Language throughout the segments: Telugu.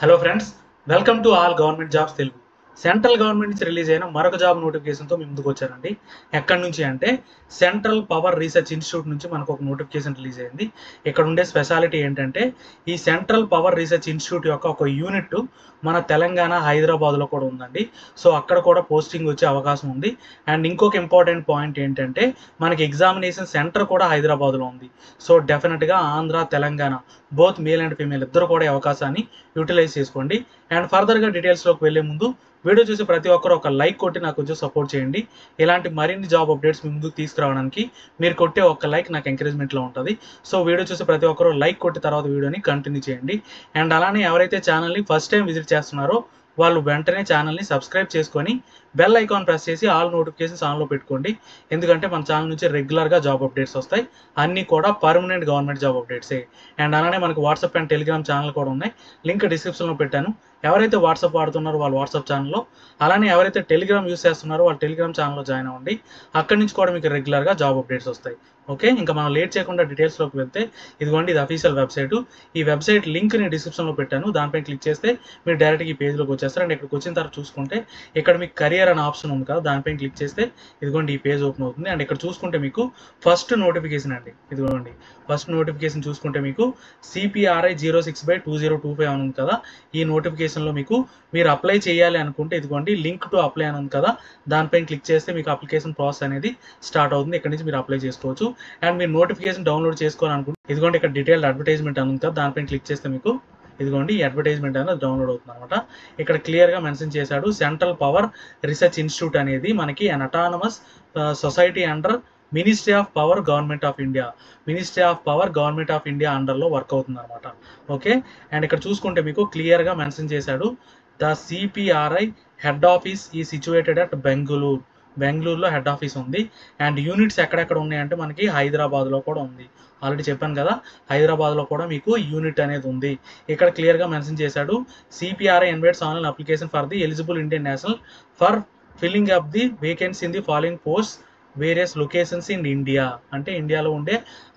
Hello friends, welcome to all government jobs Telugu. Central government నుంచి రిలీజ్ అయిన మరొక జాబ్ నోటిఫికేషన్తో మీ ముందుకు వచ్చారండి. ఎక్కడి నుంచి అంటే సెంట్రల్ పవర్ రీసెర్చ్ ఇన్స్టిట్యూట్ నుంచి మనకు ఒక నోటిఫికేషన్ రిలీజ్ అయింది. ఇక్కడ ఉండే స్పెషాలిటీ ఏంటంటే ఈ సెంట్రల్ పవర్ రీసెర్చ్ ఇన్స్టిట్యూట్ యొక్క ఒక యూనిట్ మన తెలంగాణ హైదరాబాద్లో కూడా ఉందండి. సో అక్కడ కూడా పోస్టింగ్ వచ్చే అవకాశం ఉంది. అండ్ ఇంకొక ఇంపార్టెంట్ పాయింట్ ఏంటంటే మనకి ఎగ్జామినేషన్ సెంటర్ కూడా హైదరాబాద్లో ఉంది. సో డెఫినెట్గా Andhra Telangana both male and female ఇద్దరు కూడా ఈ అవకాశాన్ని యూటిలైజ్ చేసుకోండి. అండ్ ఫర్దర్గా డీటెయిల్స్లోకి వెళ్ళే ముందు వీడియో చూసి ప్రతి ఒక్కరు ఒక లైక్ కొట్టి నాకు కొంచెం సపోర్ట్ చేయండి. ఇలాంటి మరిన్ని జాబ్ అప్డేట్స్ మీ ముందుకు తీసుకురావడానికి మీరు కొట్టే ఒక లైక్ నాకు ఎంకరేజ్మెంట్లో ఉంటుంది. సో వీడియో చూసి ప్రతి ఒక్కరు లైక్ కొట్టి తర్వాత వీడియోని కంటిన్యూ చేయండి. అండ్ అలానే ఎవరైతే ఛానల్ని ఫస్ట్ టైం విజిట్ చేస్తున్నారో వాళ్ళు వెంటనే ఛానల్ని సబ్స్క్రైబ్ చేసుకొని బెల్ ఐకాన్ ప్రెస్ చేసి ఆల్ నోటిఫికేషన్స్ ఆన్లో పెట్టుకోండి. ఎందుకంటే మన ఛానల్ నుంచి రెగ్యులర్గా జాబ్ అప్డేట్స్ వస్తాయి. అన్నీ కూడా పర్మనెంట్ గవర్నమెంట్ జాబ్ అప్డేట్సే. అండ్ అలానే మనకు వాట్సాప్ అండ్ టెలిగ్రామ్ ఛానల్ కూడా ఉన్నాయి. లింక్ డిస్క్రిప్షన్లో పెట్టాను. ఎవరైతే వాట్సాప్ వాడుతున్నారో వాళ్ళు వాట్సాప్ ఛానల్లో, అలానే ఎవరైతే టెలిగ్రామ్ యూస్ చేస్తున్నారో వాళ్ళు టెలిగ్రామ్ ఛానల్లో జాయిన్ అవ్వండి. అక్కడి నుంచి కూడా మీకు రెగ్యులర్గా జాబ్ అప్డేట్స్ వస్తాయి. ఓకే, ఇంకా మనం లేట్ చేయకుండా డీటెయిల్స్లోకి వెళ్తే ఇదిగోండి ఇది అఫీషియల్ వెబ్సైట్. ఈ వెబ్సైట్ లింక్ నేను డిస్క్రిప్షన్లో పెట్టాను. దానిపై క్లిక్ చేస్తే మీరు డైరెక్ట్గా ఈ పేజ్లోకి వచ్చేస్తారు. అండ్ ఇక్కడికి వచ్చిన తర్వాత చూసుకుంటే ఇక్కడ మీకు కెరియర్ అనే ఆప్షన్ ఉంది కదా, దానిపై క్లిక్ చేస్తే ఇదిగోండి ఈ పేజ్ ఓపెన్ అవుతుంది. అండ్ ఇక్కడ చూసుకుంటే మీకు ఫస్ట్ నోటిఫికేషన్ అండి, ఇదిగోండి ఫస్ట్ నోటిఫికేషన్ చూసుకుంటే మీకు CPRI 06/2025 అని ఉంది కదా. ఈ నోటిఫికేషన్లో మీకు మీరు అప్లై చేయాలి అనుకుంటే ఇదిగోండి లింక్ టు అప్లై అని ఉంది కదా, దానిపైన క్లిక్ చేస్తే మీకు అప్లికేషన్ ప్రాసెస్ అనేది స్టార్ట్ అవుతుంది. ఇక్కడ నుంచి మీరు అప్లై చేసుకోవచ్చు. అండ్ మీరు నోటిఫికేషన్ డౌన్లోడ్ చేసుకోవాలనుకుంటే ఇదిగోండి ఇక్కడ డీటెయిల్డ్ అడ్వర్టైజ్మెంట్ అని ఉంది కదా, దానిపైన క్లిక్ చేస్తే మీకు ఇదిగోండి ఈ అడ్వర్టైజ్మెంట్ అనేది డౌన్లోడ్ అవుతుంది అనమాట. ఇక్కడ క్లియర్గా మెన్షన్ చేశాడు సెంట్రల్ పవర్ రీసెర్చ్ ఇన్స్టిట్యూట్ అనేది మనకి an autonomous society under ministry of power government of India, ministry of power government of India అండర్లో వర్క్ అవుతుంది అనమాట. ఓకే, అండ్ ఇక్కడ చూసుకుంటే మీకు క్లియర్గా మెన్షన్ చేశాడు ద CPRI హెడ్ ఆఫీస్ ఈ సిచ్యువేటెడ్ అట్ బెంగళూరులో హెడ్ ఆఫీస్ ఉంది. అండ్ యూనిట్స్ ఎక్కడెక్కడ ఉన్నాయంటే మనకి హైదరాబాద్లో కూడా ఉంది. ఆల్రెడీ చెప్పాను కదా, హైదరాబాద్లో కూడా మీకు యూనిట్ అనేది ఉంది. ఇక్కడ క్లియర్గా మెన్షన్ చేశాడు CPRI invites online application for the eligible Indian national for filling up the vacancy in the following post various locations in India. అంటే ఇండియాలో ఉండే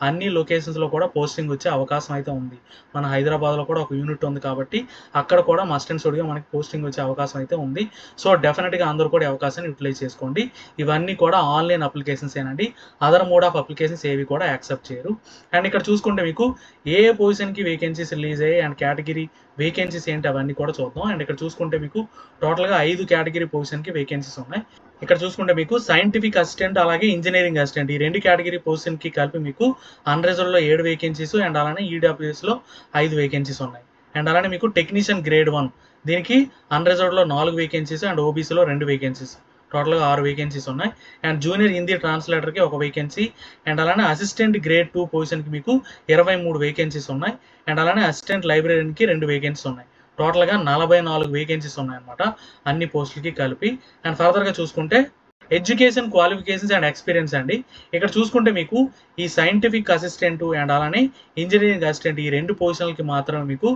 అన్ని లొకేషన్స్లో కూడా పోస్టింగ్ వచ్చే అవకాశం అయితే ఉంది. మన హైదరాబాద్లో కూడా ఒక యూనిట్ ఉంది కాబట్టి అక్కడ కూడా మస్ట్ అండ్ షుడ్గా మనకి పోస్టింగ్ వచ్చే అవకాశం అయితే ఉంది. సో డెఫినెట్గా అందరూ కూడా అవకాశాన్ని యూటిలైజ్ చేసుకోండి. ఇవన్నీ కూడా ఆన్లైన్ అప్లికేషన్స్ ఏనండి, అదర్ మోడ్ ఆఫ్ అప్లికేషన్స్ ఏవి కూడా యాక్సెప్ట్ చేయరు. అండ్ ఇక్కడ చూసుకుంటే మీకు ఏ పొజిషన్కి వేకెన్సీస్ రిలీజ్ అయ్యాయి అండ్ కేటగిరీ వేకెన్సీస్ ఏంటి అవన్నీ కూడా చూద్దాం. అండ్ ఇక్కడ చూసుకుంటే మీకు టోటల్గా 5 కేటగిరీ పొజిషన్కి వేకెన్సీస్ ఉన్నాయి. ఇక్కడ చూసుకుంటే మీకు సైంటిఫిక్ అసిస్టెంట్ అలాగే ఇంజనీరింగ్ అసిస్టెంట్ ఈ 2 కేటగిరీ పొజిషన్కి కలిపి మీకు అన్రిజర్వ్డ్లో 7 వేకెన్సీస్ అండ్ అలానే EWSలో 5 వేకెన్సీస్ ఉన్నాయి. అండ్ అలానే మీకు టెక్నీషియన్ గ్రేడ్ 1 దీనికి అన్రిజర్వ్డ్లో 4 వేకెన్సీస్ అండ్ OBCలో 2 వేకెన్సీస్, టోటల్గా 6 వేకెన్సీస్ ఉన్నాయి. అండ్ జూనియర్ హిందీ ట్రాన్స్లేటర్కి 1 వేకెన్సీ. అండ్ అలానే అసిస్టెంట్ గ్రేడ్ 2 పొజిషన్కి మీకు 23 వేకెన్సీస్ ఉన్నాయి. అండ్ అలానే అసిస్టెంట్ లైబ్రరీకి 2 వేకెన్సీస్ ఉన్నాయి. టోటల్గా 44 వేకెన్సీస్ ఉన్నాయన్నమాట అన్ని పోస్టులకి కలిపి. అండ్ ఫర్దర్గా చూసుకుంటే ఎడ్యుకేషన్ క్వాలిఫికేషన్స్ అండ్ ఎక్స్పీరియన్స్ అండి. ఇక్కడ చూసుకుంటే మీకు ఈ సైంటిఫిక్ అసిస్టెంట్ అండ్ అలానే ఇంజనీరింగ్ అసిస్టెంట్ ఈ 2 పొజిషన్లకి మాత్రమే మీకు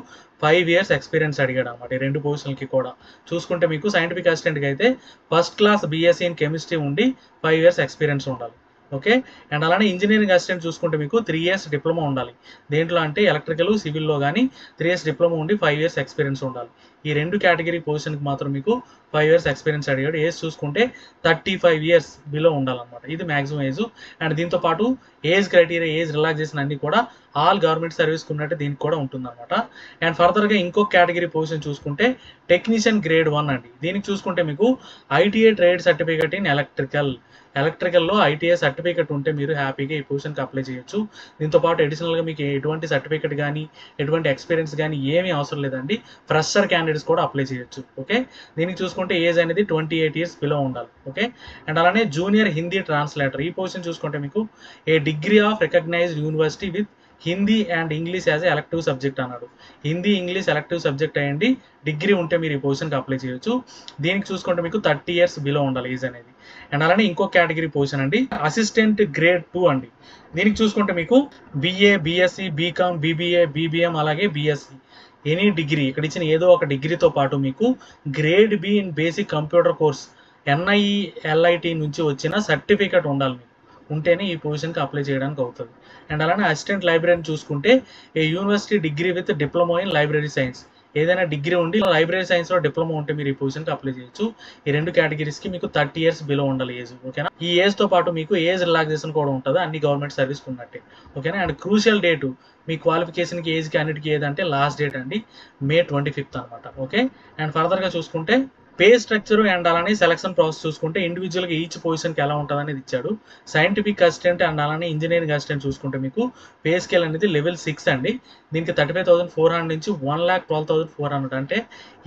5 years ఎక్స్పీరియన్స్ అడిగాడు అనమాట. ఈ 2 పొజిషన్లకి కూడా చూసుకుంటే మీకు సైంటిఫిక్ అసిస్టెంట్కి అయితే first class BSc in chemistry ఉండి 5 years ఎక్స్పీరియన్స్ ఉండాలి. ఓకే, అండ్ అలానే ఇంజనీరింగ్ అసిస్టెంట్ చూసుకుంటే మీకు 3 years డిప్లొమా ఉండాలి. దేంట్లో అంటే ఎలక్ట్రికల్ సివిల్లో కానీ 3 years డిప్లొమా ఉండి 5 years ఎక్స్పీరియన్స్ ఉండాలి. ఈ 2 కేటగిరీ పొజిషన్కి మాత్రం మీకు 5 years ఎక్స్పీరియన్స్ అడిగాడు. ఏజ్ చూసుకుంటే 35 years బిలో ఉండాలన్నమాట, ఇది మ్యాక్సిమం ఏజ్. అండ్ దీంతో పాటు ఏజ్ క్రైటీరియా ఏజ్ రిలాక్సేషన్ అన్ని కూడా ఆల్ గవర్నమెంట్ సర్వీస్కి ఉన్నట్టు దీనికి కూడా ఉంటుందన్నమాట. అండ్ ఫర్దర్గా ఇంకొక కేటగిరీ పొజిషన్ చూసుకుంటే టెక్నీషియన్ గ్రేడ్ 1 అండి. దీనికి చూసుకుంటే మీకు ITA ట్రేడ్ సర్టిఫికేట్ ఇన్ ఎలక్ట్రికల్లో ITA సర్టిఫికేట్ ఉంటే మీరు హ్యాపీగా ఈ పొజిషన్కి అప్లై చేయొచ్చు. దీంతో పాటు అడిషనల్గా మీకు ఎటువంటి సర్టిఫికేట్ కానీ ఎటువంటి ఎక్స్పీరియన్స్ కానీ ఏమీ అవసరం లేదండి, ఫ్రెషర్ క్యాండిడేట్స్ కూడా అప్లై చేయొచ్చు. ఓకే, దీనికి చూసుకుంటే ఏజ్ అనేది 28 years బిలో ఉండాలి. ఓకే, అండ్ అలానే జూనియర్ హిందీ ట్రాన్స్లేటర్ ఈ పొజిషన్ చూసుకుంటే మీకు a degree of recognised university with Hindi and English as elective subject అన్నాడు. హిందీ ఇంగ్లీష్ ఎలక్టివ్ సబ్జెక్ట్ అయ్యండి డిగ్రీ ఉంటే మీరు ఈ పొజిషన్కి అప్లై చేయొచ్చు. దీనికి చూసుకుంటే మీకు 30 years బిలో ఉండాలి ఏజ్ అనేది. అండ్ అలానే ఇంకో కేటగిరీ పొజిషన్ అండి అసిస్టెంట్ గ్రేడ్ 2 అండి. దీనికి చూసుకుంటే మీకు BA BSc BCom BBA BBM అలాగే BSc ఎనీ డిగ్రీ ఇక్కడ ఇచ్చిన ఏదో ఒక డిగ్రీతో పాటు మీకు grade B in basic computer course NIELIT నుంచి వచ్చిన సర్టిఫికేట్ ఉండాలి మీకు, ఉంటేనే ఈ పొజిషన్కి అప్లై చేయడానికి అవుతుంది. అండ్ అలానే అసిస్టెంట్ లైబ్రరీని చూసుకుంటే ఏ university degree with diploma in library science ఏదైనా డిగ్రీ ఉండి లైబ్రరీ సైన్స్లో డిప్లొమా ఉంటే మీరు ఈ పొజిషన్కి అప్లై చేయొచ్చు. ఈ 2 కేటగిరీస్కి మీకు 30 ఇయర్స్ బిలో ఉండాలి ఏజ్. ఓకేనా. ఈ ఏజ్తో పాటు మీకు ఏజ్ రిలాక్సేషన్ కూడా ఉంటుంది అన్ని గవర్నమెంట్ సర్వీస్ ఉన్నట్టే. ఓకేనా. అండ్ క్రూషియల్ డేటు మీ క్వాలిఫికేషన్కి ఏజ్కి అన్నిటికీ ఏదంటే లాస్ట్ డేట్ అండి May 25th అనమాట. ఓకే. అండ్ ఫర్దర్గా చూసుకుంటే పే స్ట్రక్చర్ అండ్ అలానే సెలక్షన్ ప్రాసెస్ చూసుకుంటే ఇండివిజువల్గా ఈచ్ పొజిషన్కి ఎలా ఉంటుంది అనేది ఇచ్చాడు. సైంటిఫిక్ అసిస్టెంట్ అండ్ అలానే ఇంజనీరింగ్ అసిస్టెంట్ చూసుకుంటే మీకు పే స్కేల్ అనేది లెవెల్ 6 అండి. దీనికి 35,400 నుంచి 1,12,400 అంటే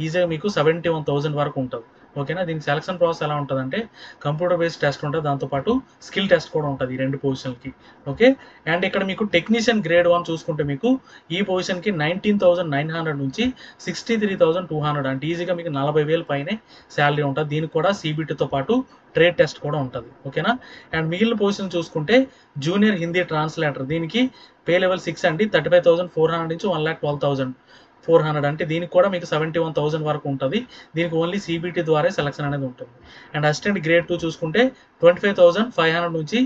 ఈజీగా మీకు 71,000 వరకు ఉంటుంది. ఓకేనా. దీనికి సెలక్షన్ ప్రాసెస్ ఎలా ఉంటుందంటే కంప్యూటర్ బేస్డ్ టెస్ట్ ఉంటుంది, దాంతోపాటు స్కిల్ టెస్ట్ కూడా ఉంటుంది ఈ 2 పొజిషన్కి. ఓకే. అండ్ ఇక్కడ మీకు టెక్నీషియన్ గ్రేడ్ 1 చూసుకుంటే మీకు ఈ పొజిషన్కి 19,900 నుంచి 63,200 అంటే ఈజీగా మీకు 40,000 పైనే శాలరీ ఉంటుంది. దీనికి కూడా CBTతో పాటు ట్రేడ్ టెస్ట్ కూడా ఉంటుంది. ఓకేనా. అండ్ మిగిలిన పొజిషన్ చూసుకుంటే జూనియర్ హిందీ ట్రాన్స్లేటర్ దీనికి పే లెవెల్ 6 అండి. 35,400 నుంచి 1,12,400 అంటే దీనికి కూడా మీకు 71,000 వరకు ఉంటుంది. దీనికి ఓన్లీ CBT ద్వారా సెలక్షన్ అనేది ఉంటుంది. అండ్ అసిస్టెంట్ గ్రేడ్ 2 చూసుకుంటే 25,500 నుంచి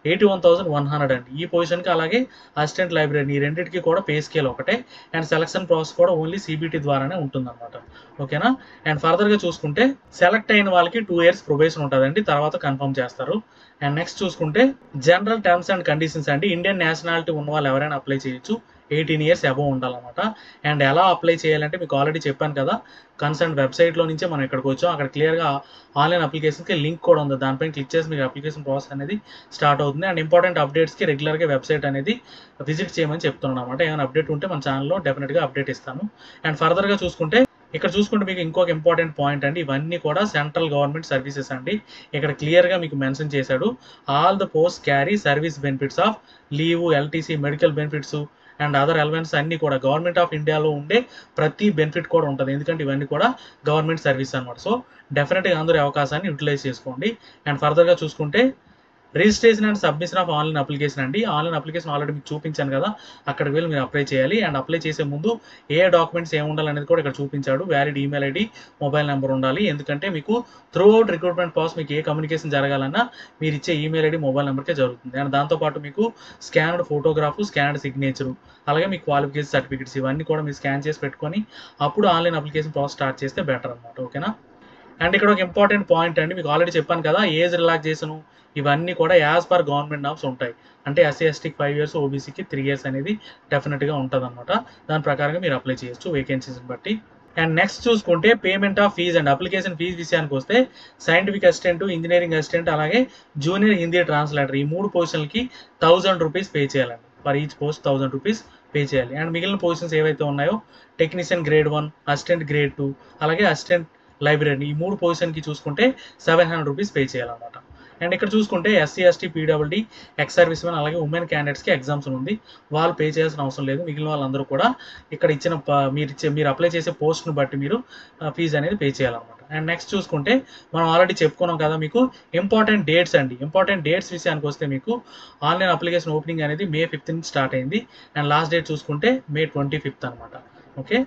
81,100 అండి ఈ పొజిషన్కి. అలాగే అసిస్టెంట్ లైబ్రరీ ఈ రెండింటికి కూడా పే స్కేల్ ఒకటే. అండ్ సెలక్షన్ ప్రాసెస్ కూడా ఓన్లీ CBT ద్వారానే ఉంటుందన్నమాట. ఓకేనా. అండ్ ఫర్దర్గా చూసుకుంటే సెలెక్ట్ అయిన వాళ్ళకి 2 ఇయర్స్ ప్రొబేషన్ ఉంటుందండి, తర్వాత కన్ఫర్మ్ చేస్తారు. అండ్ నెక్స్ట్ చూసుకుంటే జనరల్ టర్మ్స్ అండ్ కండిషన్స్ అండి. ఇండియన్ నేషనాలిటీ ఉన్న వాళ్ళు ఎవరైనా అప్లై చేయొచ్చు. 18 ఇయర్స్ అబవ్ ఉండాలన్నమాట. అండ్ ఎలా అప్లై చేయాలంటే మీకు ఆల్రెడీ చెప్పాను కదా, కన్సర్న్ వెబ్సైట్లో నుంచే మనం ఇక్కడికి వచ్చాం. అక్కడ క్లియర్గా ఆన్లైన్ అప్లికేషన్కి లింక్ కూడా ఉంది, దానిపైన క్లిక్ చేసి మీకు అప్లికేషన్ ప్రాసెస్ అనేది స్టార్ట్ అవుతుంది. అండ్ ఇంపార్టెంట్ అప్డేట్స్కి రెగ్యులర్గా వెబ్సైట్ అనేది విజిట్ చేయమని చెప్తున్నాను అనమాట. ఏమైనా అప్డేట్ ఉంటే మన ఛానల్లో డెఫినెట్గా అప్డేట్ ఇస్తాను. అండ్ ఫర్దర్గా చూసుకుంటే ఇక్కడ చూసుకుంటే మీకు ఇంకొక ఇంపార్టెంట్ పాయింట్ అండి, ఇవన్నీ కూడా సెంట్రల్ గవర్నమెంట్ సర్వీసెస్ అండి. ఇక్కడ క్లియర్గా మీకు మెన్షన్ చేశాడు, all the post carry service benefits of leave, LTC, medical benefits and other elements అన్నీ కూడా గవర్నమెంట్ ఆఫ్ ఇండియాలో ఉండే ప్రతి బెనిఫిట్ కూడా ఉంటుంది, ఎందుకంటే ఇవన్నీ కూడా గవర్నమెంట్ సర్వీస్ అనమాట. సో డెఫినెట్గా అందరూ అవకాశాన్ని యూటిలైజ్ చేసుకోండి. అండ్ ఫర్దర్గా చూసుకుంటే registration and submission of online application అండి. ఆన్లైన్ అప్లికేషన్ ఆల్రెడీ మీకు చూపించాను కదా, అక్కడికి వెళ్ళి మీరు అప్లై చేయాలి. అండ్ అప్లై చేసే ముందు ఏ డాక్యుమెంట్స్ ఏమి ఉండాలనేది కూడా ఇక్కడ చూపించాడు. Valid email ID, mobile number ఉండాలి. ఎందుకంటే మీకు త్రూ అవుట్ రిక్రూట్మెంట్ ప్రాసెస్ మీకు ఏ కమ్యూనికేషన్ జరగాలన్నా మీరు ఇచ్చే ఈమెయిల్ ID, మొబైల్ నెంబర్కే జరుగుతుంది. అండ్ దాంతోపాటు మీకు స్కాన్డ్ ఫోటోగ్రాఫ్, స్కాన్డ్ సిగ్నేచరు, అలాగే మీ క్వాలిఫికేషన్ సర్టిఫికేట్స్ ఇవన్నీ కూడా మీరు స్కాన్ చేసి పెట్టుకొని అప్పుడు ఆన్లైన్ అప్లికేషన్ ప్రాసెస్ స్టార్ట్ చేస్తే బెటర్ అనమాట. ఓకేనా. అండ్ ఇక్కడ ఒక ఇంపార్టెంట్ పాయింట్ అండి, మీకు ఆల్రెడీ చెప్పాను కదా, ఏజ్ రిలాక్సేషన్ ఇవన్నీ కూడా యాజ్ పర్ గవర్నమెంట్ నామ్స్ ఉంటాయి. అంటే SC STకి 5 ఇయర్స్, OBCకి 3 ఇయర్స్ అనేది డెఫినెట్గా ఉంటుంది అనమాట. దాని ప్రకారంగా మీరు అప్లై చేయొచ్చు వేకెన్సీస్ని బట్టి. అండ్ నెక్స్ట్ చూసుకుంటే payment of fees and application fees విషయానికి వస్తే సైంటిఫిక్ అసిస్టెంట్, ఇంజనీరింగ్ అసిస్టెంట్, అలాగే జూనియర్ హిందీ ట్రాన్స్లేటర్ ఈ 3 పొజిషన్లకి 1,000 రూపీస్ పే చేయాలండి. For each post 1,000 rupees pay చేయాలి. అండ్ మిగిలిన పొజిషన్స్ ఏవైతే ఉన్నాయో టెక్నీషియన్ గ్రేడ్ 1, అసిస్టెంట్ గ్రేడ్ 2, అలాగే అసిస్టెంట్ లైబ్రరీ ఈ 3 పొజిషన్కి చూసుకుంటే 700 రూపీస్ పే చేయాలన్నమాట. అండ్ ఇక్కడ చూసుకుంటే SC ST PWD, ex service men, అలాగే ఉమెన్ క్యాండిడేట్స్కి ఎగ్జామ్స్ ఉంది, వాళ్ళు పే చేయాల్సిన అవసరం లేదు. మిగిలిన వాళ్ళందరూ కూడా ఇక్కడ ఇచ్చిన మీరు అప్లై చేసే పోస్ట్ను బట్టి మీరు ఫీజు అనేది పే చేయాలన్నమాట. అండ్ నెక్స్ట్ చూసుకుంటే మనం ఆల్రెడీ చెప్పుకున్నాం కదా, మీకు ఇంపార్టెంట్ డేట్స్ అండి. ఇంపార్టెంట్ డేట్స్ విషయానికి వస్తే మీకు ఆన్లైన్ అప్లికేషన్ ఓపెనింగ్ అనేది May 5th నుంచి స్టార్ట్ అయింది. అండ్ లాస్ట్ డేట్ చూసుకుంటే May 25th అనమాట. ఓకే.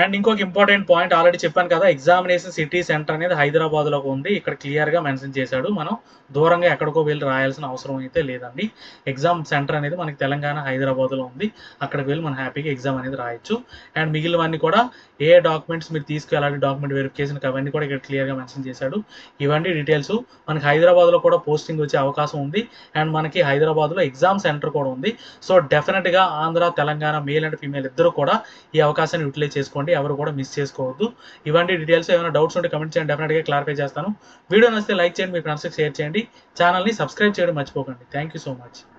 అండ్ ఇంకొక ఇంపార్టెంట్ పాయింట్ ఆల్రెడీ చెప్పాను కదా, ఎగ్జామినేషన్ సిటీ సెంటర్ అనేది హైదరాబాద్లో ఉంది. ఇక్కడ క్లియర్గా మెన్షన్ చేశాడు, మనం దూరంగా ఎక్కడికో వెళ్ళి రాయాల్సిన అవసరం అయితే లేదండి. ఎగ్జామ్ సెంటర్ అనేది మనకి తెలంగాణ హైదరాబాద్లో ఉంది, అక్కడికి వెళ్ళి మనం హ్యాపీగా ఎగ్జామ్ అనేది రాయొచ్చు. అండ్ మిగిలినవన్నీ కూడా ఏ డాక్యుమెంట్స్ మీరు తీసుకెళ్ళాలి, డాక్యుమెంట్ వెరిఫికేషన్ అవన్నీ కూడా ఇక్కడ క్లియర్గా మెన్షన్ చేశాడు. ఇవన్నీ డీటెయిల్స్. మనకి హైదరాబాద్లో కూడా పోస్టింగ్ వచ్చే అవకాశం ఉంది. అండ్ మనకి హైదరాబాద్లో ఎగ్జామ్ సెంటర్ కూడా ఉంది. సో డెఫినెట్గా Andhra, Telangana male and female ఇద్దరు కూడా ఈ అవకాశాన్ని యూటిలైజ్ చేసుకోండి, ఎవరు కూడా మిస్ చేసుకోవద్దు. ఇవన్నీ డీటెయిల్స్. ఏమైనా డౌట్స్ ఉంటే కమెంట్ చేయండి, డెఫినెట్గా క్లారిఫై చేస్తాను. వీడియో నచ్చితే లైక్ చేయండి, మీ ఫ్రెండ్స్కి షేర్ చేయండి, ఛానల్ని సబ్స్క్రైబ్ చేయడం మర్చిపోకండి. Thank you so much.